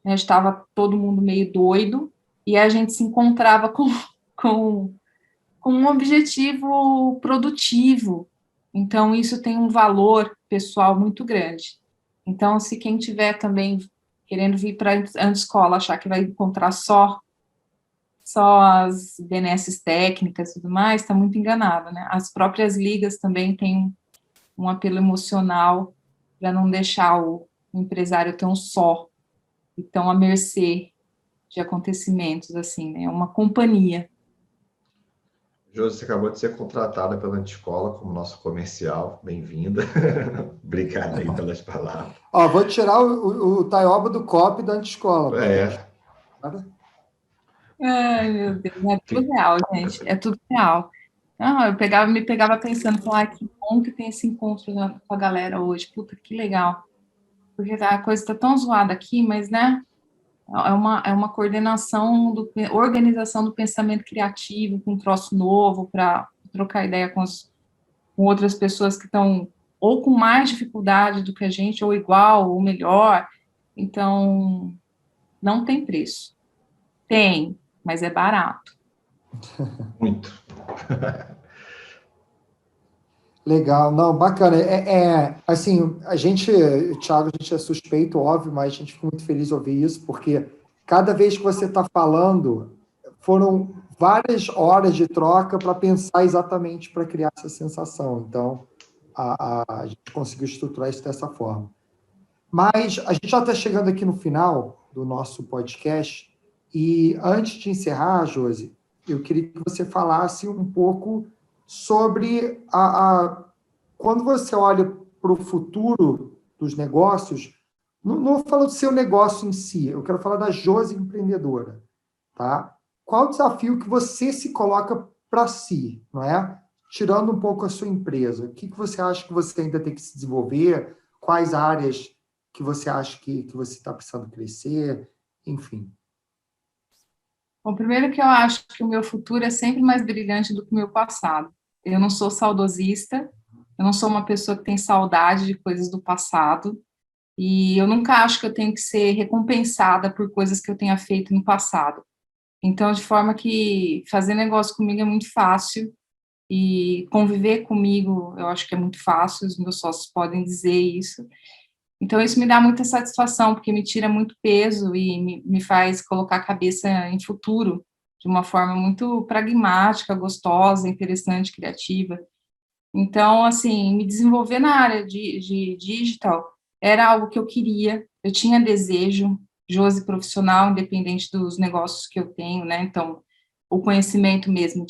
né, estava todo mundo meio doido, e a gente se encontrava com, com um objetivo produtivo. Então, isso tem um valor pessoal muito grande. Então, se quem tiver também querendo vir para a escola achar que vai encontrar só as benesses técnicas e tudo mais, está muito enganado, né? As próprias ligas também têm um apelo emocional para não deixar o empresário tão só e tão à mercê de acontecimentos, assim, né? É uma companhia. Josi, você acabou de ser contratada pela Antiscola como nosso comercial. Bem-vinda. Obrigado aí pelas palavras. Ó, vou tirar o Taioba do copy da Antiscola. Ai, meu Deus, é tudo real, gente. É tudo real. Não, me pegava pensando, que bom que tem esse encontro com a galera hoje. Puta, que legal. Porque a coisa está tão zoada aqui, mas, né, é uma coordenação, organização do pensamento criativo, com um troço novo, para trocar ideia com outras pessoas que estão ou com mais dificuldade do que a gente, ou igual, ou melhor. Então, não tem preço. Tem, mas é barato. Muito. Legal, não, bacana. Assim, o Thiago, a gente é suspeito, óbvio, mas a gente fica muito feliz de ouvir isso, porque cada vez que você está falando, foram várias horas de troca para pensar exatamente para criar essa sensação. Então, a gente conseguiu estruturar isso dessa forma. Mas a gente já está chegando aqui no final do nosso podcast, e antes de encerrar, Josi, eu queria que você falasse um pouco sobre quando você olha para o futuro dos negócios, não falo do seu negócio em si, eu quero falar da Josi empreendedora, tá? Qual o desafio que você se coloca para si, não é? Tirando um pouco a sua empresa, o que você acha que você ainda tem que se desenvolver? Quais áreas que você acha que você está precisando crescer? Enfim. Bom, primeiro que eu acho que o meu futuro é sempre mais brilhante do que o meu passado. Eu não sou saudosista, eu não sou uma pessoa que tem saudade de coisas do passado, e eu nunca acho que eu tenho que ser recompensada por coisas que eu tenha feito no passado. Então, de forma que fazer negócio comigo é muito fácil, e conviver comigo eu acho que é muito fácil, os meus sócios podem dizer isso. Então, isso me dá muita satisfação, porque me tira muito peso e me faz colocar a cabeça em futuro de uma forma muito pragmática, gostosa, interessante, criativa. Então, assim, me desenvolver na área de digital era algo que eu queria, eu tinha desejo, Josi profissional, independente dos negócios que eu tenho, né? Então, o conhecimento mesmo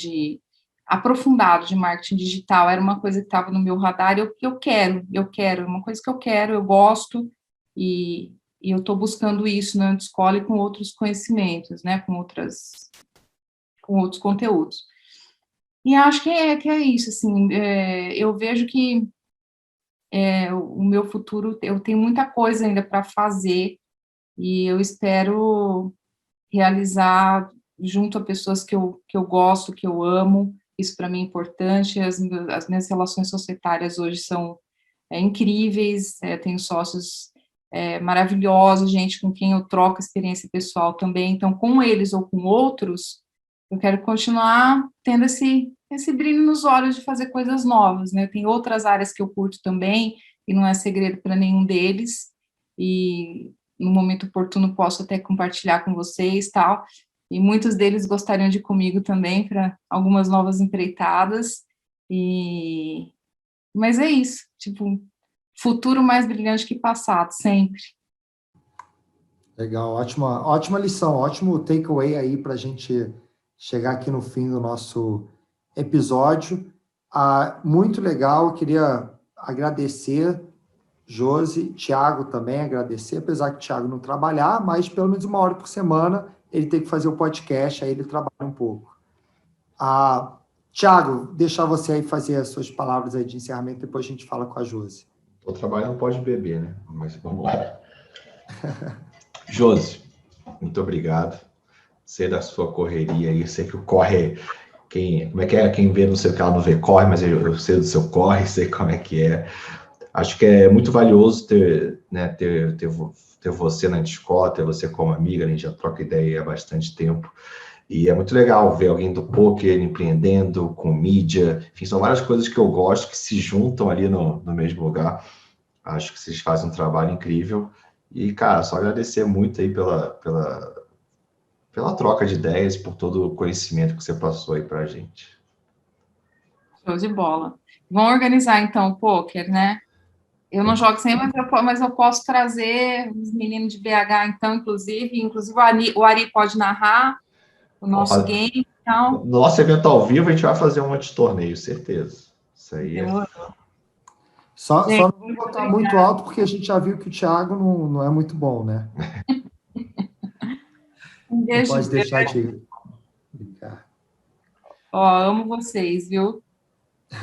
aprofundado de marketing digital era uma coisa que estava no meu radar, e uma coisa que eu quero, eu gosto, e eu estou buscando isso na escola e com outros conhecimentos, né? Com outros conteúdos. E acho que é isso, assim, eu vejo que o meu futuro, eu tenho muita coisa ainda para fazer, e eu espero realizar junto a pessoas que eu gosto, que eu amo, isso para mim é importante, as minhas relações societárias hoje são incríveis, tenho sócios maravilhosos, gente com quem eu troco experiência pessoal também, então com eles ou com outros, eu quero continuar tendo esse brilho nos olhos de fazer coisas novas, né? Tem outras áreas que eu curto também, e não é segredo para nenhum deles, e no momento oportuno posso até compartilhar com vocês, tal, e muitos deles gostariam de ir comigo também para algumas novas empreitadas, mas é isso, tipo, futuro mais brilhante que passado, sempre. Legal, ótima lição, ótimo takeaway aí para a gente chegar aqui no fim do nosso episódio. Muito legal, queria agradecer, Josi, Thiago também agradecer, apesar que o Thiago não trabalhar, mas pelo menos 1 hora por semana ele tem que fazer o podcast, aí ele trabalha um pouco. Tiago, deixar você aí fazer as suas palavras aí de encerramento, depois a gente fala com a Josi. O trabalho não pode beber, né? Mas vamos lá. Josi, muito obrigado. Sei da sua correria aí, sei que o corre, como é que é? Quem vê não sei o que ela não vê corre, mas eu sei do seu corre, sei como é que é. Acho que é muito valioso ter você na escola, ter você como amiga, a gente já troca ideia há bastante tempo. E é muito legal ver alguém do poker empreendendo com mídia. Enfim, são várias coisas que eu gosto que se juntam ali no mesmo lugar. Acho que vocês fazem um trabalho incrível. E, cara, só agradecer muito aí pela troca de ideias, por todo o conhecimento que você passou aí pra gente. Show de bola. Vamos organizar, então, o poker, né? Eu não jogo sempre, mas eu posso trazer os meninos de BH, então, inclusive o Ari pode narrar o nosso game, então. No nosso evento ao vivo, a gente vai fazer um monte de torneio, certeza. Isso aí Demorou. Só não vou botar muito alto, porque a gente já viu que o Thiago não é muito bom, né? Um beijo. Não pode deixar de brincar. Ó, amo vocês, viu?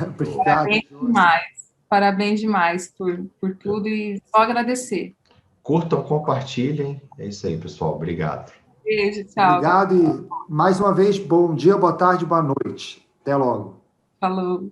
Obrigado. Parabéns demais. Parabéns demais por tudo e só agradecer. Curtam, compartilhem. É isso aí, pessoal. Obrigado. Beijo, tchau. Obrigado e, mais uma vez, bom dia, boa tarde, boa noite. Até logo. Falou.